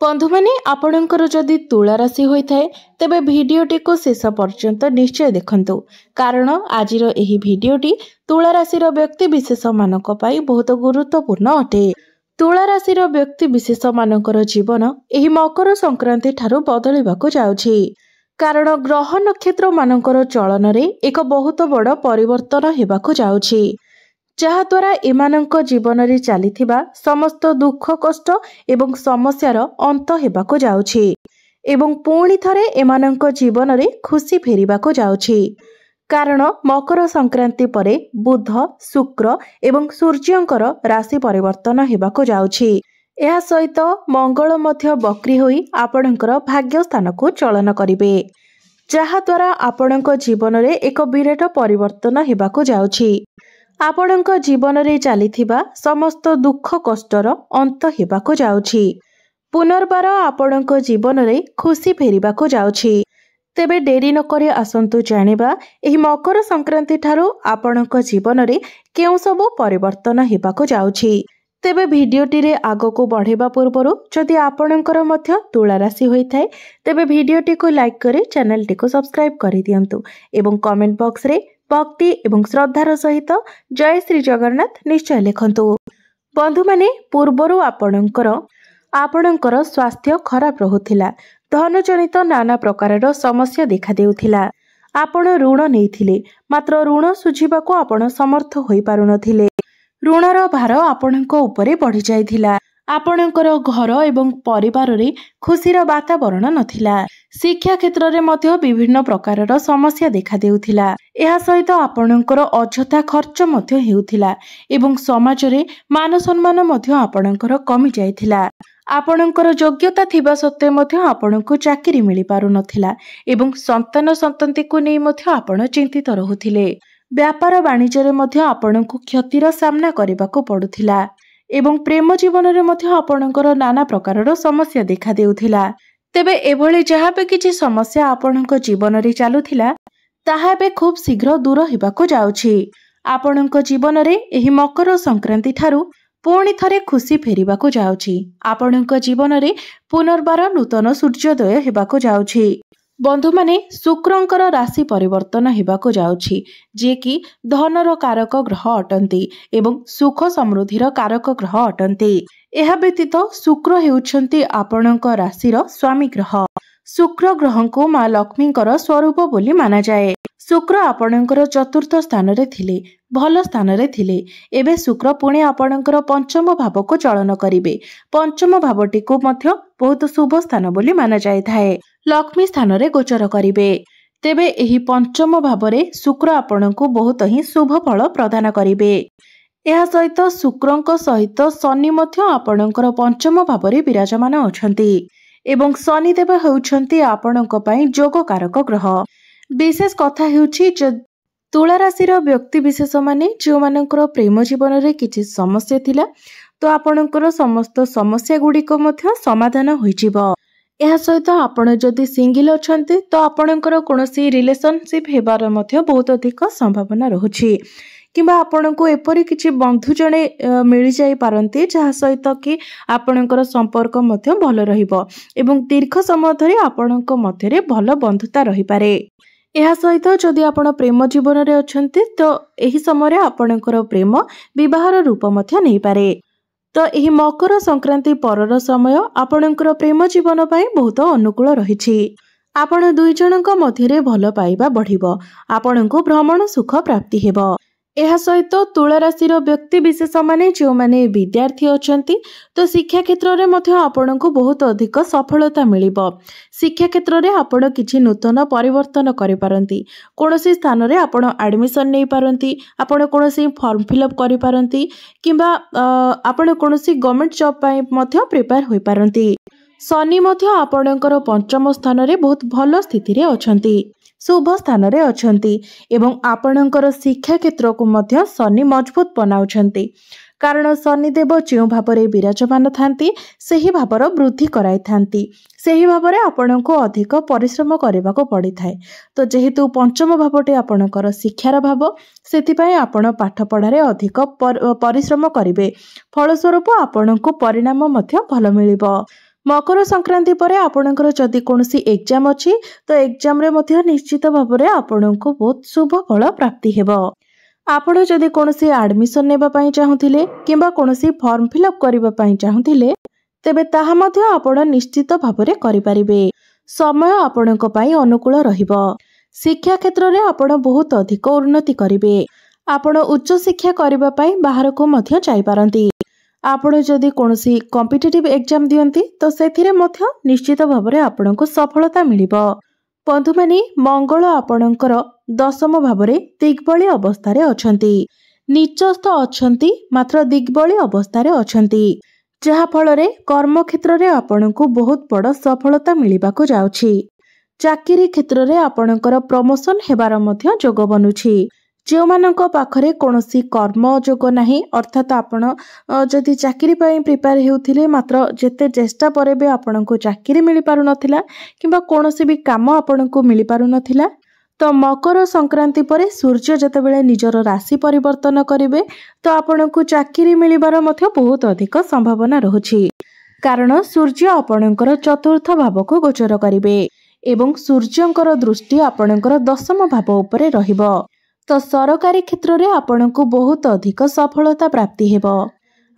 बंधु मैंने आपणकर जदि तुला राशि होता है तेबे भिडियोटी को शेष पर्यंत निश्चय देखंतु कारण आजिर एही भिडियोटी तुला राशिर व्यक्ति विशेष मानक पई बहुत गुरुत्वपूर्ण अटे। तुला राशिर व्यक्ति विशेष मानकर जीवन एही मकर संक्रांति ठारू बदलिबाकु जाउछि कारण ग्रह नक्षत्र मानकर चलन रे एक बहुत बड़ परिवर्तन हेबाकु जाउछि जहाद्वारा एमानंक जीवन रे चलीथिबा समस्त दुख कष्ट एवं समस्यार अंत हेबाकु जाउछि एवं पुणी थरे एमानंक जीवन रे खुशी फेरिबाकु जाउछि कारण मकर संक्रांति परे बुध शुक्र एवं सूर्यंकर राशि परिवर्तन हेबाकु जाउछि। एहा सहित मंगल मध्य बक्री होई आपणकर भाग्य स्थान को चलन करिवे जहाद्वारा आपणक जीवन रे एक विराट परिवर्तन हेबाकु जाउछि। आपणक जीवन रे चलीथिबा समस्त दुख कष्टर अंत हेबाकु जाउछि पुनर्बार आपणक जीवन रे खुशी फेरिबाकु जाउछि। तेबे डेरी नकरी आसंतु जानिबा एही मकर संक्रांति ठारू आपणक जीवन रे केउ सब परिवर्तन हेबाकु जाउछि। तेबे भिडियोटी रे आगको बढ़ेबा पूर्वरु जदि आपणकर मध्य तुला राशि होइथाय तेबे भिडियोटी को लाइक करी चैनल को सब्सक्राइब करि दियंतु एवं कमेंट बॉक्स रे भक्ति एवं श्रद्धार सहित जय श्री जगन्नाथ निश्चय लिखंतु। बंधु माने पूर्वरु आपणकर स्वास्थ्य खराब रहुथिला धन जनित नाना प्रकारर समस्या देखा देउथिला आपण ऋण नेइथिले मात्र ऋण सुझिबाको आपण समर्थ होई पारुनथिले ऋणर भार आपणक उपरे बढ़ी जाइथिला आपणकर घर एवं परिवार रे खुशीर वातावरण नथिला शिक्षा क्षेत्र रे मध्य विभिन्न प्रकारर समस्या देखा देउथिला एहा सहित आपणकर अजथा खर्च मध्य हेउथिला एवं समाज रे मान सम्मान मध्य आपणकर कमी जाइथिला आपणकर योग्यता थिबा सत्वे मध्य आपणको चाकरी मिली पारु नथिला एवं संतान संतति को नै मध्य आपण चिंतित रहुथिले व्यापार वाणिज्य रे मध्य आपणको क्षतिर सामना करिबाको पडुथिला एवं प्रेम जीवन रे मध्य आपणकर नाना प्रकारर समस्या देखा देउथिला तेबे एभली जहाँ भी किछि समस्या आपणक जीवन रे चालुथिला ताहा बे खूब शीघ्र दूर हेबाको जाउछि। आपणक जीवन रे एही मकर संक्रांति ठारू पुणी थरे खुशी फेरिबाको जाउछि आपणक जीवन रे पुनर्बार नूतन सूर्योदय हेबाको जाउछि। बंधु माने शुक्रंकर राशि परिवर्तन हेबाको जाउछि जे कि धनर कारक ग्रह अटंती एवं सुख समृद्धिर कारक ग्रह अटंती एहा व्यतीत शुक्र हेउछंती आपणक राशिर स्वामी ग्रह शुक्र ग्रह को मां लक्ष्मीकर स्वरूप बोली माना जाए शुक्र आपणकर चतुर्थ स्थान रे थिले भल स्थान रे थिले एबे शुक्र पुणे आपणकर पंचम भाव को चलन करिवे पंचम भावटी को मध्य बहुत शुभ स्थान बोली माना जाय थाए लक्ष्मी स्थान रे गोचर करिवे तेबे एही पंचम भाव रे शुक्र आपणको बहुत ही शुभ फल प्रदान करिवे एहा सहित शुक्रंक सहित शनि मध्य आपणकर पंचम भाव रे विराजमान अछंती एवं शनिदेव हेउछंती आपणक पई जोग कारक ग्रह विशेष कथा हेउछि तुला राशिर व्यक्ति विशेष माने जो मानकर प्रेम जीवन रे किछि समस्या थिला तो आपणकर समस्त समस्या गुडी को मध्य समाधान होइजिबो एहा सहित आपण जदि सिंगल अछंती तो आपणकर कोनोसी रिलेशनशिप हेबार मध्य बहुत अधिक संभावना रहुछि किंबा आपणको एपरि किछि बंधु जणे मिली जाई पारंती जहा सहित कि आपणकर संपर्क मध्य भल रहिबो एवं दीर्घ समय धरि आपणक मध्य रे भल बंधुता रहि पारे एहा सहित जदि आपण प्रेम जीवन रे अछंती तो एही समय रे आपणकर प्रेम विवाहर रूप मध्य नै पारे तो एही मकर संक्रांति परर समय आपणकर प्रेम जीवन पई बहुत अनुकूल रहिछि आपण दुई जनक मध्य रे भल पाइबा बढ़िबो आपणको भ्रमण सुख प्राप्ति हेबो एहा सहित तुला राशिर व्यक्ति विशेष माने जो माने विद्यार्थी अछंती तो शिक्षा क्षेत्र रे मध्य आपणको बहुत अधिक सफलता मिलिबो शिक्षा क्षेत्र रे आपण किछि नूतन परिवर्तन करि पारंती कोनोसी स्थान रे आपण एडमिशन नै पारंती आपण कोनोसी फॉर्म फिलअप करि पारंती किंबा आपण कोनोसी गवर्नमेंट जॉब पई मध्य प्रिपेयर होई पारंती शनि मध्य आपणकर पंचम स्थान रे बहुत भलो स्थिति रे अछंती शुभ स्थान रे अछंती एवं आपणकर शिक्षा क्षेत्र को मध्य शनि मजबूत बनाउछंती कारण शनिदेव जो भाव रे विराजमान थांती सही भावर वृद्धि कराई थांती सही भाव रे आपणको अधिक परिश्रम करबाको पड़ी थाए तो जेहेतु पंचम भावटे आपणकर शिक्षार भाव सेथिपाई आपण पाठ पढ़ारे अधिक परिश्रम करिवे फलस्वरूप आपणको परिणाम मध्य भल मिलिबो मकर संक्रांति पर आपणकर जदि कोनोसी एग्जाम अछि तो एग्जाम रे मध्य निश्चित भाव में आपणको बहुत शुभ फल प्राप्ति हेबो। आपण जदि कोनोसी एडमिशन नेबा पई चाहुथिले किंबा कोनोसी फॉर्म फिलअप करिबा पई चाहुथिले तेबे ताहा मध्य आपण निश्चित भाव में करि परिबे। समय आपणको पई अनुकूल रहिबो। शिक्षा क्षेत्र रे आपण बहुत अधिक उन्नति करिबे। आपण उच्च शिक्षा करिबा पई बाहर को मध्य जाई पारंती। आपण जदि कोनोसी कॉम्पिटिटिव एग्जाम दियंती तो सेथिरे मध्य निश्चित भाव में आपणको सफलता मिलिबो। बंधु माने मंगल आपणकर दशम भाव में दिग्बली अवस्था रे अछंती। नीचस्थ अछंती मात्र दिग्बली अवस्था रे अछंती जहा फल रे कर्म क्षेत्र रे आपणको बहुत बड़ सफलता मिलिबाको जाउछि। चाकरी क्षेत्र रे आपणकर प्रमोशन हेबार मध्य जोग बनुछि। जो मानक पाखरे कोनोसी कर्म जोग नाही अर्थात आपण जदि चाकरी पई प्रिपेयर हेउथिले मात्र जेते चेष्टा परे बे आपणको चाकरी मिलि पारु नथिला किंबा कोनोसी भी काम आपणको मिलि पारु नथिला तो मकर संक्रांति पर सूर्य जेतेबेले निजर राशि परिवर्तन करिवे तो आपणको चाकरी मिलिबार मध्य बहुत अधिक संभावना रहुछि। कारण सूर्य आपणकर चतुर्थ भाव को गोचर करिवे एवं सूर्यंकर दृष्टि आपणकर दशम भाव उपरे रहिबो। तो सरकारी क्षेत्र रे आपणको बहुत अधिक सफलता प्राप्ति हेबो।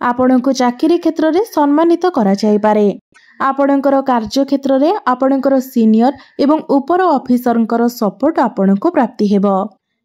आपणको चाकरी क्षेत्र रे सम्मानित करा जाय पारे। आपणकर कार्य क्षेत्र रे आपणकर सीनियर एवं ऊपर ऑफिसरंकर सपोर्ट आपणको प्राप्ति हेबो।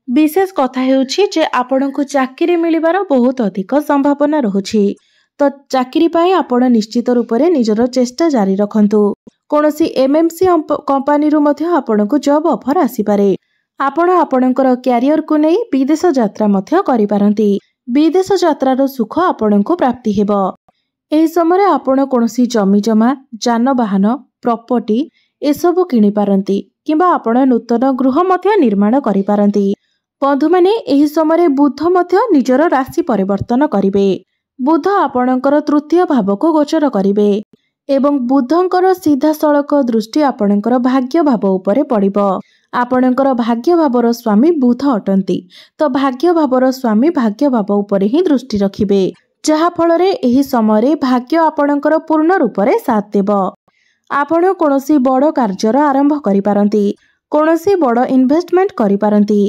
विशेष कथा हेउछि जे आपणको चाकरी मिलिबार बहुत अधिक संभावना रहुछि। तो चाकरी पाई आपण निश्चित रूप रे निजर चेष्टा जारी रखंतु। कोनोसी एमएमसी कंपनी रु मध्य आपणको जॉब ऑफर आसी पारे। आपण आपणकर कैरियर को नहीं विदेश यात्रा मध्य करि पारंती। विदेश यात्रार सुख आपणको प्राप्ति हेबो। एही समय आपण कोनोसी जमी जमा जानवाहन प्रॉपर्टी एसबु किनि पारंती किंबा आपण नूतन गृह मध्य निर्माण करि पारंती। बंधु माने एही समय बुध मध्य निजर राशि परिवर्तन करिवे। बुध आपणकर तृतीय भाव को गोचर करिवे एवं बुधंकर सीधा सड़क दृष्टि आपणकर भाग्य भाव उपरे पड़िबो। आपणकर भाग्य भावर स्वामी बुध अटंती तो भाग्य भावर स्वामी भाग्य भाव उपरे ही दृष्टि रखिबे जहा फल रे एही समय रे भाग्य आपणकर पूर्ण रूप रे साथ देबो। आपण कोनोसी बड़ कार्यर आरंभ करि पारंती। कोनोसी बड़ इन्वेस्टमेंट करि पारंती।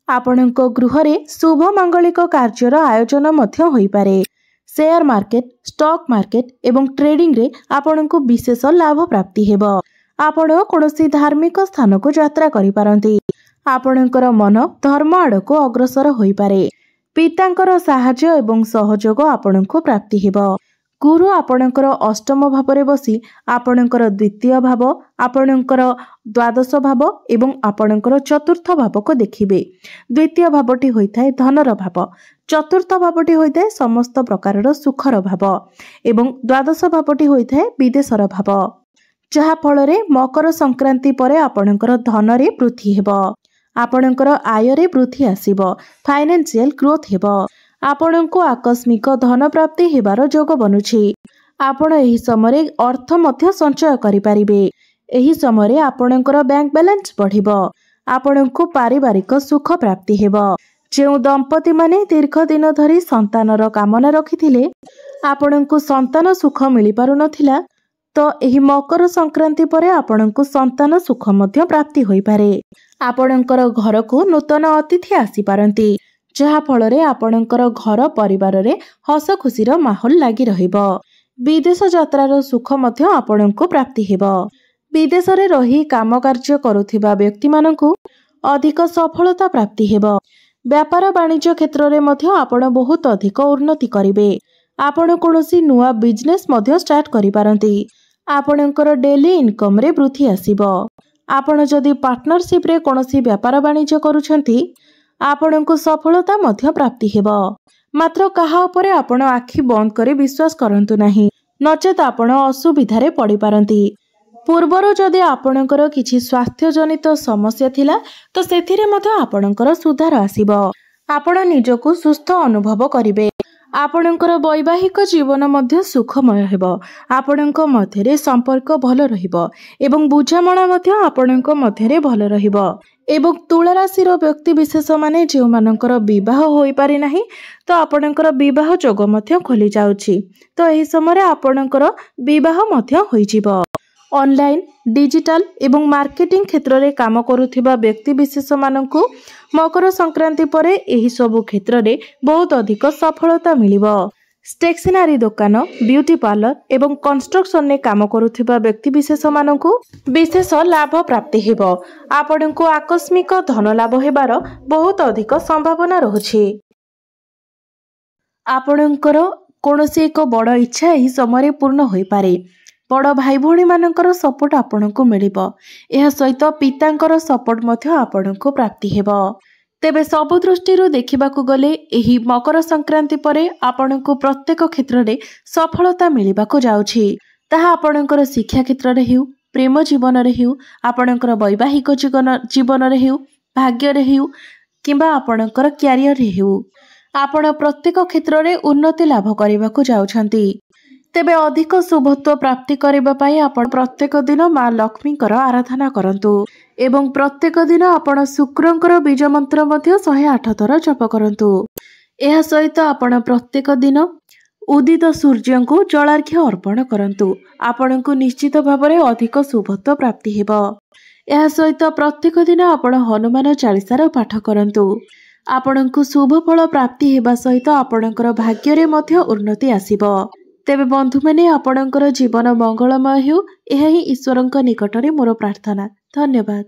आपणको गृह रे शुभ मांगलिक कार्यर आयोजन मध्य होई पारे। शेयर मार्केट स्टॉक मार्केट एवं ट्रेडिंग रे आपणको विशेष लाभ प्राप्ति हेबो। आपण कोनोसी धार्मिक स्थान को यात्रा करि पारंती। आपणकर मन धर्म आड़ को अग्रसर होई पारे। पितांकर सहाय्य एवं सहयोग आपणको प्राप्ति हेबो। गुरु आपणकर अष्टम भाव रे बसी आपणकर द्वितीय भाव आपणकर द्वादश भाव एवं आपणकर चतुर्थ भाव को देखिबे। द्वितीय भावटी होइथाय धनर भाव। चतुर्थ भावटी होइथाय समस्त प्रकारर सुखर भाव एवं द्वादश भावटी होइथाय विदेशर भाव जहा फल रे मकर संक्रांति परे आपणकर धन रे वृद्धि हेबो। आपणकर आय रे वृद्धि आसीबो। फाइनेंशियल ग्रोथ हेबो। आपणको आकस्मिक धन प्राप्ति हेबार जोग बनुछि। आपण एही समय अर्थ मध्य संचय करि पारिबे। एही समय आपणकर बैंक बैलेंस बढ़िबो। आपणको पारिवारिक सुख प्राप्ति हेबो। जेउ दंपति माने दीर्घ दिन धरी संतानर कामना रखिथिले आपणको संतान सुख मिलि पारु नथिला तो एही मकर संक्रांति परे आपणको संतान सुख मध्य प्राप्ति होई पारे। आपणकर घर को नूतन अतिथि आसी पारंती जहा फल रे आपणकर घर परिवार रे हस खुशीर माहौल लागी रहिबो। विदेश यात्रार सुख मध्य आपणको प्राप्ति हेबो। विदेश रे रही काम कार्य करुथिबा व्यक्ति मानकु अधिक सफलता प्राप्ति हेबो। व्यापार वाणिज्य क्षेत्र रे मध्य आपण बहुत अधिक उन्नति करिवे। आपण कोनोसी नुआ बिजनेस मध्य स्टार्ट करि पारंती। आपणकर डेली इनकम रे वृद्धि आसीबो। आपण जदि पार्टनरशिप रे कोनोसी व्यापार वाणिज्य करूछंती आपणको सफलता मध्य प्राप्ति हेबो। मात्र कहा उपरे आपण आखि बंद करे विश्वास करंतु नाही नचेत आपण असुविधा रे पड़ी पारंती। पूर्वरु जदि आपणकर किछि स्वास्थ्य जनित समस्या थिला तो सेथिरे मध्य आपणकर सुधार आसीबो। आपण निजको सुस्थ अनुभव करिवे। आपणकर वैवाहिक जीवन मध्य सुखमय हेबो। आपणक मध्यरे संपर्क भल रहिबो एवं बुझामणा मध्य आपणक मध्यरे भल रहिबो। एवं तुला राशि व्यक्ति विशेष माने जो मानकर विवाह हो पारि नाही तो आपणकर विवाह जोग मध्य खोली जाउछि। तो एही समय आपणकर विवाह मध्य होई जिवो। ऑनलाइन डिजिटल एवं मार्केटिंग क्षेत्र में काम करुथिबा व्यक्ति विशेष मानकु मकर संक्रांति परे एही सबु क्षेत्र में बहुत अधिक सफलता मिलिबो। स्टेशनरी दुकान ब्यूटी पार्लर एवं कंस्ट्रक्शन ने काम करुथिबा व्यक्ति विशेष मानकु विशेष लाभ प्राप्ति हेबो। आपणकु आकस्मिक धन लाभ हेबार बहुत अधिक संभावना रहुछि। आपणकर कोनोसी एक बड़ इच्छा एही समय पूर्ण होई पारे। बड़ भाई भौणी मानकर सपोर्ट आपणकु मिलिबो। एहा सहित पितांकर सपोर्ट मध्य आपणकु प्राप्ति हेबो। तेबे सबु दृष्टिरु देखिबाकु गले एही मकर संक्रांति परे आपणकु प्रत्येक क्षेत्र में सफलता मिलिबाकु जाउछि। ताहा आपणकर शिक्षा क्षेत्र में हेउ, प्रेम जीवन रे हेउ, आपणकर वैवाहिक जीवन रे हेउ, भाग्य रे हेउ किंबा आपणकर क्यारियर रे हेउ, आपण प्रत्येक क्षेत्र में उन्नति लाभ करिबाकु जाउछंती। तेबे अधिक शुभत्व प्राप्ति करबा पई आपण प्रत्येक दिन मां लक्ष्मीकर आराधना करंतु एवं प्रत्येक दिन आपण शुक्रंकर बीज मंत्र मध्य 108 थर जप करंतु। एहा सहित आपण प्रत्येक दिन उदित सूर्य को जलार्घ्य अर्पण करंतु। आपणकु निश्चित भाबरे अधिक शुभत्व प्राप्ति हेबो। एहा सहित प्रत्येक दिन आपण हनुमान चालीसार पाठ करंतु। आपणकु शुभ फल प्राप्ति हेबा सहित आपणकर भाग्य रे मध्य उन्नति आसीबो। तेबे बंधु माने आपणकर जीवन मंगलमय हेउ, एहा ही ईश्वरंक निकटरे मोर प्रार्थना। धन्यवाद।